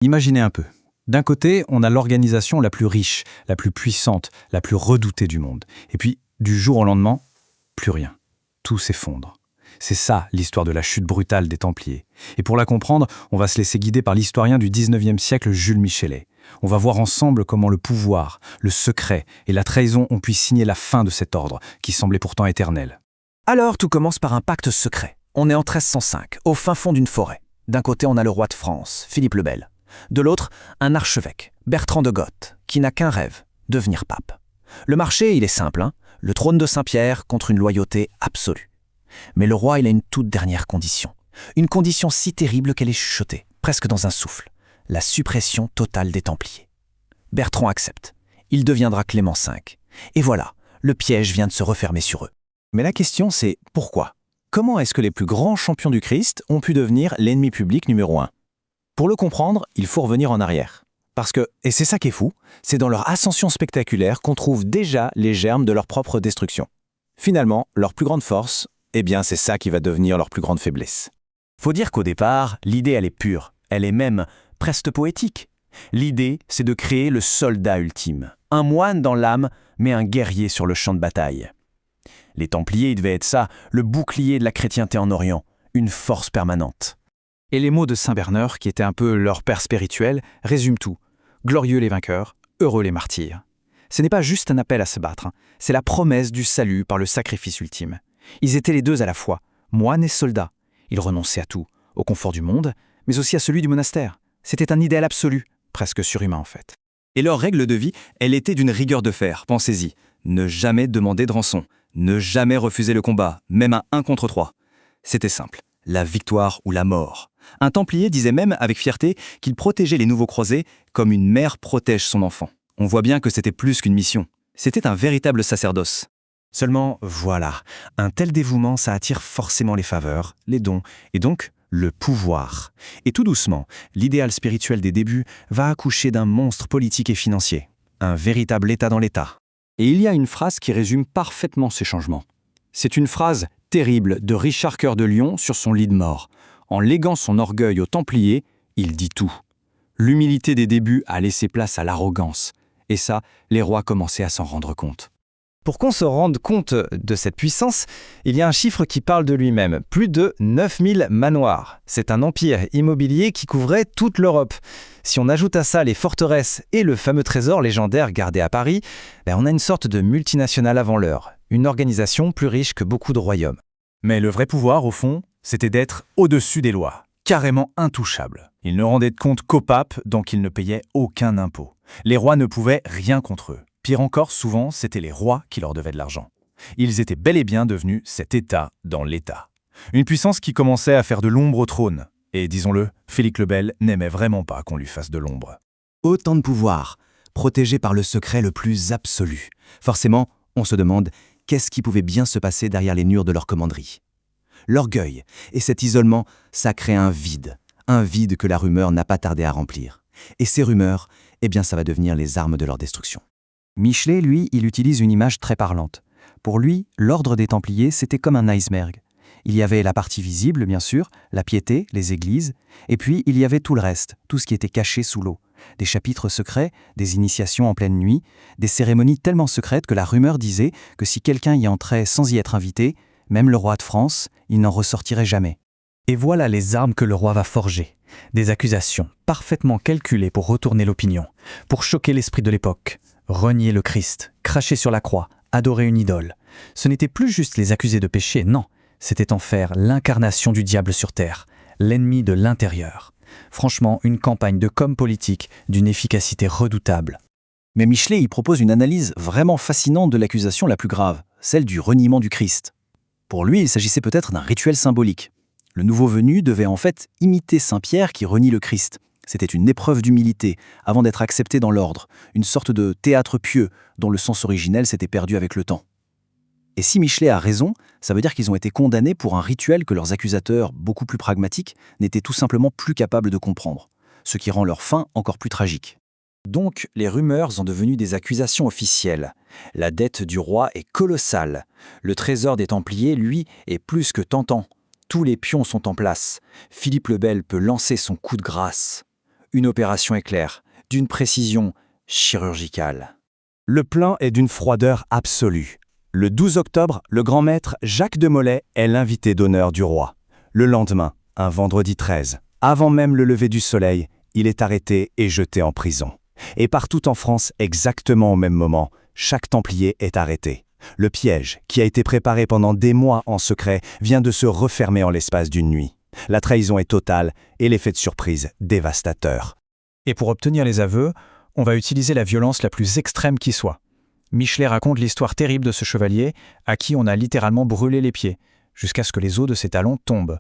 Imaginez un peu. D'un côté, on a l'organisation la plus riche, la plus puissante, la plus redoutée du monde. Et puis, du jour au lendemain, plus rien. Tout s'effondre. C'est ça l'histoire de la chute brutale des Templiers. Et pour la comprendre, on va se laisser guider par l'historien du 19e siècle Jules Michelet. On va voir ensemble comment le pouvoir, le secret et la trahison ont pu signer la fin de cet ordre, qui semblait pourtant éternel. Alors, tout commence par un pacte secret. On est en 1305, au fin fond d'une forêt. D'un côté, on a le roi de France, Philippe le Bel. De l'autre, un archevêque, Bertrand de Goth, qui n'a qu'un rêve, devenir pape. Le marché, il est simple, hein, le trône de Saint-Pierre contre une loyauté absolue. Mais le roi, il a une toute dernière condition. Une condition si terrible qu'elle est chuchotée, presque dans un souffle. La suppression totale des Templiers. Bertrand accepte. Il deviendra Clément V. Et voilà, le piège vient de se refermer sur eux. Mais la question c'est pourquoi? Comment est-ce que les plus grands champions du Christ ont pu devenir l'ennemi public numéro 1? Pour le comprendre, il faut revenir en arrière. Parce que, et c'est ça qui est fou, c'est dans leur ascension spectaculaire qu'on trouve déjà les germes de leur propre destruction. Finalement, leur plus grande force, eh bien c'est ça qui va devenir leur plus grande faiblesse. Faut dire qu'au départ, l'idée elle est pure, elle est même presque poétique. L'idée, c'est de créer le soldat ultime. Un moine dans l'âme, mais un guerrier sur le champ de bataille. Les Templiers, ils devaient être ça, le bouclier de la chrétienté en Orient, une force permanente. Et les mots de Saint Bernard, qui était un peu leur père spirituel, résument tout. Glorieux les vainqueurs, heureux les martyrs. Ce n'est pas juste un appel à se battre, c'est la promesse du salut par le sacrifice ultime. Ils étaient les deux à la fois, moines et soldats. Ils renonçaient à tout, au confort du monde, mais aussi à celui du monastère. C'était un idéal absolu, presque surhumain en fait. Et leur règle de vie, elle était d'une rigueur de fer, pensez-y. Ne jamais demander de rançon, ne jamais refuser le combat, même à 1 contre 3. C'était simple, la victoire ou la mort. Un Templier disait même avec fierté qu'il protégeait les nouveaux croisés comme une mère protège son enfant. On voit bien que c'était plus qu'une mission. C'était un véritable sacerdoce. Seulement, voilà, un tel dévouement, ça attire forcément les faveurs, les dons, et donc le pouvoir. Et tout doucement, l'idéal spirituel des débuts va accoucher d'un monstre politique et financier. Un véritable État dans l'État. Et il y a une phrase qui résume parfaitement ces changements. C'est une phrase terrible de Richard Cœur de Lion sur son lit de mort. En léguant son orgueil aux Templiers, il dit tout. L'humilité des débuts a laissé place à l'arrogance. Et ça, les rois commençaient à s'en rendre compte. Pour qu'on se rende compte de cette puissance, il y a un chiffre qui parle de lui-même. Plus de 9000 manoirs. C'est un empire immobilier qui couvrait toute l'Europe. Si on ajoute à ça les forteresses et le fameux trésor légendaire gardé à Paris, on a une sorte de multinationale avant l'heure. Une organisation plus riche que beaucoup de royaumes. Mais le vrai pouvoir, au fond, c'était d'être au-dessus des lois, carrément intouchable. Ils ne rendaient de compte qu'au pape, donc ils ne payaient aucun impôt. Les rois ne pouvaient rien contre eux. Pire encore, souvent, c'étaient les rois qui leur devaient de l'argent. Ils étaient bel et bien devenus cet État dans l'État. Une puissance qui commençait à faire de l'ombre au trône. Et disons-le, Philippe le Bel n'aimait vraiment pas qu'on lui fasse de l'ombre. Autant de pouvoir, protégé par le secret le plus absolu. Forcément, on se demande qu'est-ce qui pouvait bien se passer derrière les murs de leur commanderie. L'orgueil et cet isolement, ça crée un vide que la rumeur n'a pas tardé à remplir. Et ces rumeurs, ça va devenir les armes de leur destruction. Michelet, lui, il utilise une image très parlante. Pour lui, l'ordre des Templiers, c'était comme un iceberg. Il y avait la partie visible, bien sûr, la piété, les églises, et puis il y avait tout le reste, tout ce qui était caché sous l'eau. Des chapitres secrets, des initiations en pleine nuit, des cérémonies tellement secrètes que la rumeur disait que si quelqu'un y entrait sans y être invité, même le roi de France, il n'en ressortirait jamais. Et voilà les armes que le roi va forger. Des accusations parfaitement calculées pour retourner l'opinion, pour choquer l'esprit de l'époque. Renier le Christ, cracher sur la croix, adorer une idole. Ce n'était plus juste les accuser de péché, non. C'était en faire l'incarnation du diable sur terre, l'ennemi de l'intérieur. Franchement, une campagne de com politique d'une efficacité redoutable. Mais Michelet y propose une analyse vraiment fascinante de l'accusation la plus grave, celle du reniement du Christ. Pour lui, il s'agissait peut-être d'un rituel symbolique. Le nouveau venu devait en fait imiter Saint Pierre qui renie le Christ. C'était une épreuve d'humilité, avant d'être accepté dans l'ordre, une sorte de théâtre pieux dont le sens originel s'était perdu avec le temps. Et si Michelet a raison, ça veut dire qu'ils ont été condamnés pour un rituel que leurs accusateurs, beaucoup plus pragmatiques, n'étaient tout simplement plus capables de comprendre, ce qui rend leur fin encore plus tragique. Donc, les rumeurs sont devenues des accusations officielles. La dette du roi est colossale. Le trésor des Templiers, lui, est plus que tentant. Tous les pions sont en place. Philippe le Bel peut lancer son coup de grâce. une opération éclair, d'une précision chirurgicale. Le plan est d'une froideur absolue. Le 12 octobre, le grand maître Jacques de Molay est l'invité d'honneur du roi. Le lendemain, un vendredi 13, avant même le lever du soleil, il est arrêté et jeté en prison. Et partout en France, exactement au même moment, chaque Templier est arrêté. Le piège, qui a été préparé pendant des mois en secret, vient de se refermer en l'espace d'une nuit. La trahison est totale et l'effet de surprise dévastateur. Et pour obtenir les aveux, on va utiliser la violence la plus extrême qui soit. Michelet raconte l'histoire terrible de ce chevalier à qui on a littéralement brûlé les pieds, jusqu'à ce que les os de ses talons tombent.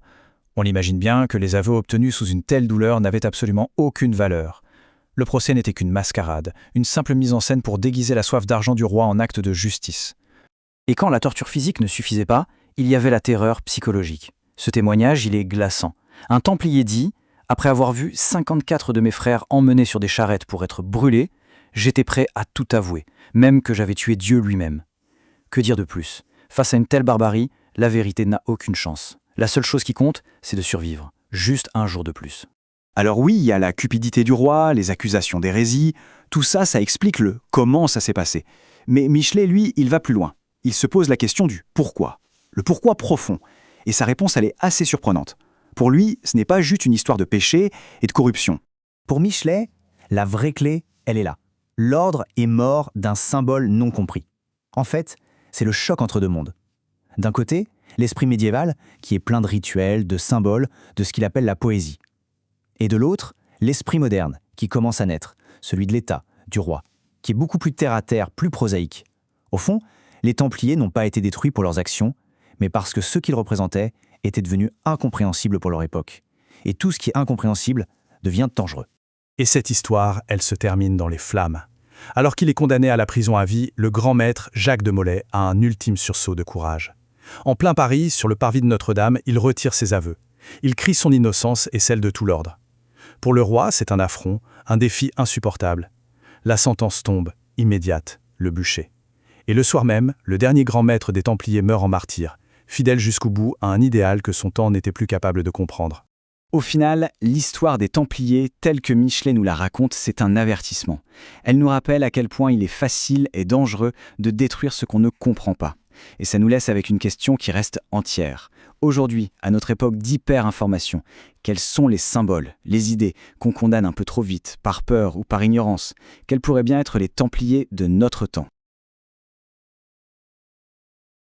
On imagine bien que les aveux obtenus sous une telle douleur n'avaient absolument aucune valeur. Le procès n'était qu'une mascarade, une simple mise en scène pour déguiser la soif d'argent du roi en acte de justice. Et quand la torture physique ne suffisait pas, il y avait la terreur psychologique. Ce témoignage, il est glaçant. Un Templier dit « Après avoir vu 54 de mes frères emmenés sur des charrettes pour être brûlés, j'étais prêt à tout avouer, même que j'avais tué Dieu lui-même. » Que dire de plus? Face à une telle barbarie, la vérité n'a aucune chance. La seule chose qui compte, c'est de survivre. Juste un jour de plus. Alors oui, il y a la cupidité du roi, les accusations d'hérésie, tout ça, ça explique le comment ça s'est passé. Mais Michelet, lui, il va plus loin. Il se pose la question du pourquoi. Le pourquoi profond. Et sa réponse, elle est assez surprenante. Pour lui, ce n'est pas juste une histoire de péché et de corruption. Pour Michelet, la vraie clé, elle est là. L'ordre est mort d'un symbole non compris. En fait, c'est le choc entre deux mondes. D'un côté, l'esprit médiéval, qui est plein de rituels, de symboles, de ce qu'il appelle la poésie. Et de l'autre, l'esprit moderne, qui commence à naître, celui de l'État, du roi, qui est beaucoup plus terre-à-terre, plus prosaïque. Au fond, les Templiers n'ont pas été détruits pour leurs actions, mais parce que ce qu'ils représentaient était devenu incompréhensible pour leur époque. Et tout ce qui est incompréhensible devient dangereux. Et cette histoire, elle se termine dans les flammes. Alors qu'il est condamné à la prison à vie, le grand maître Jacques de Molay a un ultime sursaut de courage. En plein Paris, sur le parvis de Notre-Dame, il retire ses aveux. Il crie son innocence et celle de tout l'ordre. Pour le roi, c'est un affront, un défi insupportable. La sentence tombe, immédiate, le bûcher. Et le soir même, le dernier grand maître des Templiers meurt en martyr, fidèle jusqu'au bout à un idéal que son temps n'était plus capable de comprendre. Au final, l'histoire des Templiers, telle que Michelet nous la raconte, c'est un avertissement. Elle nous rappelle à quel point il est facile et dangereux de détruire ce qu'on ne comprend pas. Et ça nous laisse avec une question qui reste entière. Aujourd'hui, à notre époque d'hyper-information, quels sont les symboles, les idées qu'on condamne un peu trop vite, par peur ou par ignorance? Quels pourraient bien être les Templiers de notre temps?